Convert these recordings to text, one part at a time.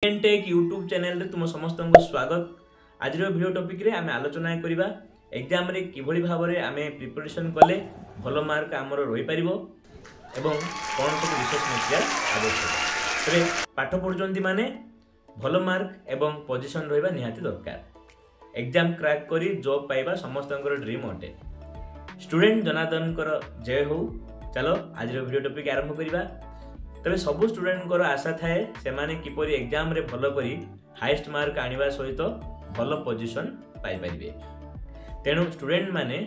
Take YouTube channel रे तुम समस्त को स्वागत। आज वीडियो टॉपिक रे आमे आलोचना करिबा एग्जाम रे किभली भाबरे आमे प्रिपरेशन कले भलो मार्क हमरो रहि परिबो एवं कोन सब रिसर्च मटेरियल आवश्यक। तबे पाठ पढजंती माने भलो मार्क एवं पोजीशन रहबा निहाती दरकार। एग्जाम क्रैक करी जॉब पाइबा समस्तंकर ड्रीम अटे। स्टूडेंट जनार्दन कर जय हो। चलो आज वीडियो टॉपिक आरंभ करिबा। तबे सबु स्टूडेंट को आशा थाए से माने किपरि एग्जाम रे भलो करी हाईएस्ट मार्क आनिबा सहित भलो पोजीशन पाई परिबे। तेणु स्टूडेंट माने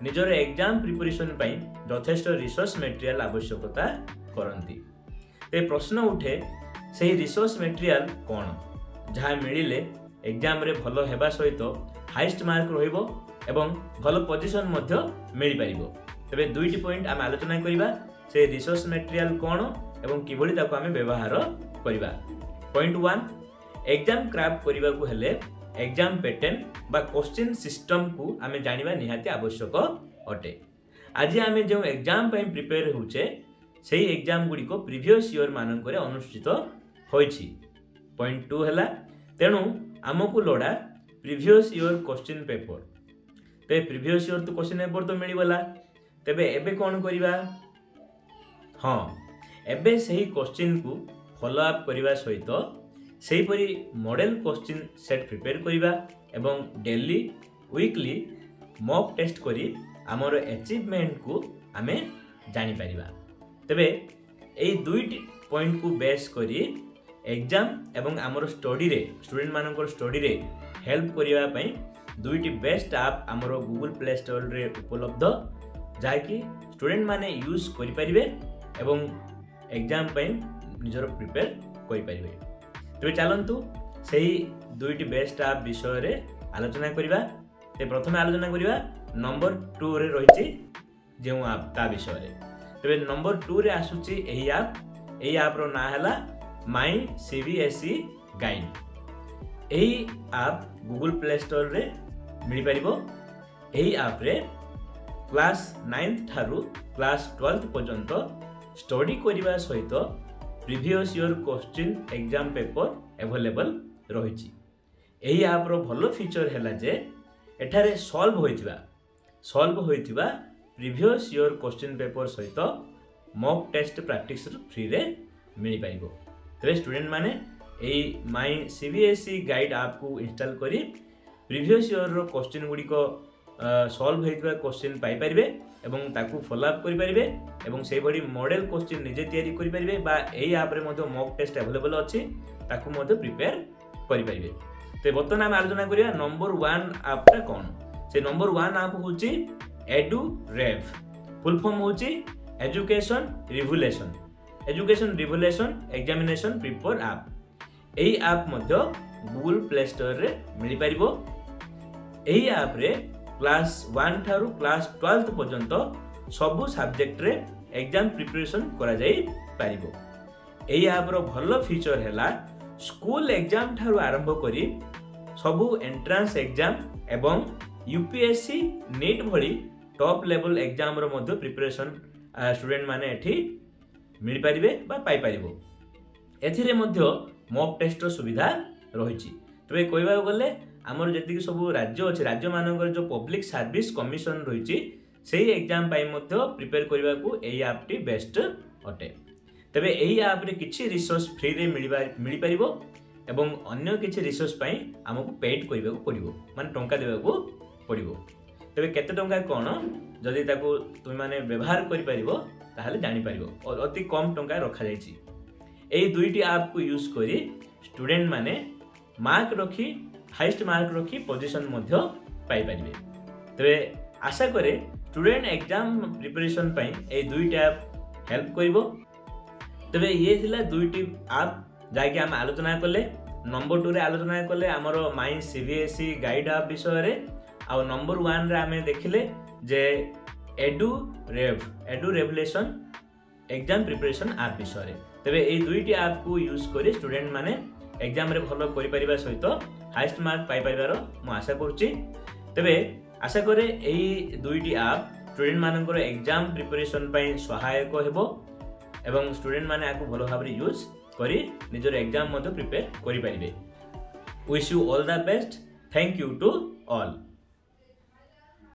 निजर एग्जाम प्रिपरेशन पई यथेष्ट रिसर्च मटेरियल आवश्यकता करंती। ते प्रश्न उठे सेही रिसर्च मटेरियल कोन जहा मिलिले एग्जाम रे भलो हेबा सहित हाईएस्ट मार्क रहिबो एवं भलो पोजीशन मध्य मिलि परिबो। तबे दुईटी पॉइंट आम आलोचना करिबा। से रिसर्च मटेरियल कोन एवं किभली ताको आमे व्यवहार करिबा। पॉइंट 1 एग्जाम क्रैक करिबा को हेले एग्जाम पैटर्न बा क्वेश्चन सिस्टम को आमे जानिबा निहाती आवश्यक अटे। आज आमे जो एग्जाम पय प्रिपेयर होचे सेही एग्जाम गुडी को प्रीवियस ईयर मानन करे अनुष्ठित होईछि। पॉइंट 2 हला तेनु हमकु लोडा प्रीवियस ईयर क्वेश्चन पेपर। ते प्रीवियस ईयर तो क्वेश्चन पेपर तो मिली गला। तबे एबे कोन करिबा? हाँ एबे सही क्वेश्चन को फॉलो अप करिबा सहित सही परी मॉडल क्वेश्चन सेट प्रिपेयर करिबा एवं डेली वीकली मॉक टेस्ट करी हमर अचीवमेंट को आमे जानि परिबा। तबे एई दुईटी पॉइंट को बेस करी एग्जाम एवं हमर स्टडी रे स्टूडेंट मानकर स्टडी रे हेल्प करिबा पई दुईटी बेस्ट ऐप हमर गूगल प्ले स्टोर रे उपलब्ध जहा कि स्टूडेंट माने यूज करि परिबे एवं एग्जाम पय निजर प्रिपेयर करि परिबे। तबे चलंतु सेही दुईटी बेस्ट ऐप विषय रे आलोचना करिबा। ते प्रथमे आलोचना करिबा नंबर 2 रे रहिछि जेउ ऐप ता विषय रे। तबे नंबर 2 रे आसुछि एही ऐप रो ना हला माय सीबीएसई गाइड। एही ऐप गूगल प्ले स्टोर रे मिलि परिबो। एही ऐप रे class 9th Tharu class 12th पर्यंत स्टडी करिबा सहित previous year question exam paper available रहिछि। एही ऐप रो भलो फीचर हैला जे एठारे सॉल्व होइथिबा प्रीवियस ईयर क्वेश्चन पेपर सहित मॉक टेस्ट प्रैक्टिस फ्री रे मिलि पाइबो। तबे स्टूडेंट माने एही माय सीबीएसई गाइड ऐप को इंस्टॉल करी प्रीवियस ईयर रो क्वेश्चन गुडी को सॉल्व होइथिबा क्वेश्चन पाई परिबे एवं ताकू फॉलो अप करि परिबे एवं सेही बडी मॉडल क्वेश्चन निजे तयारी करि परिबे बा एही ऐप रे मधो मॉक टेस्ट अवेलेबल अछि ताकू मधो प्रिपेयर करि परिबे। ते बर्तमान हम आलोचना करिया नंबर 1 ऐप ता कोन। से नंबर 1 ऐप होची एडुरेव। फुल फॉर्म होची education revolution examination prepare app. एही ऐप मधो गूगल प्ले स्टोर रे मिलि परिबो। एही ऐप रे क्लास 1 थारु क्लास 12th पर्यंत सबु सब्जेक्ट रे एग्जाम प्रिपरेशन करा जाई परिबो। एही ऐप रो भलो फीचर हैला स्कूल एग्जाम थारु आरंभ करी सबु एंट्रेंस एग्जाम एवं यूपीएससी नीट भली टॉप लेवल एग्जाम रो मध्य प्रिपरेशन स्टूडेंट माने एठी मिल परिबे बा पाई परिबो। एथिरे मध्य मॉक टेस्ट रो सुविधा रहिछि। तबे कहबा गले हमर जति सब राज्य अछि राज्य मानकर जो पब्लिक सर्विस कमिशन रहिछि सेही एग्जाम पाई मध्य प्रिपेयर करबा को एही ऐप टी बेस्ट अटे। तबे एही ऐप रे किछि रिसोर्स फ्री रे मिलि परिबो एवं अन्य किछि रिसोर्स पाई हमकु पेड करबा को पड़िबो माने टंका देबा को पड़िबो। तबे केते टंका कोन जदि ताको तुम माने व्यवहार करि परिबो ताहाले जानि परिबो और अति कम टंका रखा जायछि। एही दुईटी ऐप को यूज करी स्टूडेंट माने मार्क रखी हाईएस्ट मार्क रखी पोजीशन मध्य पाई परिबे। तबे आशा करे स्टूडेंट एग्जाम प्रिपरेशन पई ए दुईटा ऐप हेल्प करिवो। तबे ये थिला दुईटी ऐप जाके हम आलोचना करले। नंबर 2 रे आलोचना करले हमर माय सीबीएसई गाइड ऐप विषय रे आ नंबर 1 रे हमें देखिले जे एडुरेवलेशन एग्जाम प्रिपरेशन ऐप विषय रे। तबे ए दुईटी ऐप को यूज करी स्टूडेंट माने एग्जाम रे भलो करि परिबा सहित हाईएस्ट मार्क पाई परिबार मु आशा करूची। तबे आशा करे एही दुईटी ऐप स्टूडेंट मानकर एग्जाम प्रिपरेशन पई सहायक हेबो एवं स्टूडेंट माने आकु भलो भाबरे यूज କରି ନିଜର ଏକ୍ଜାମ ମଧ୍ୟ ପ୍ରିପେୟାର କରିପାରିବେ। Wish you all the best. Thank you to all.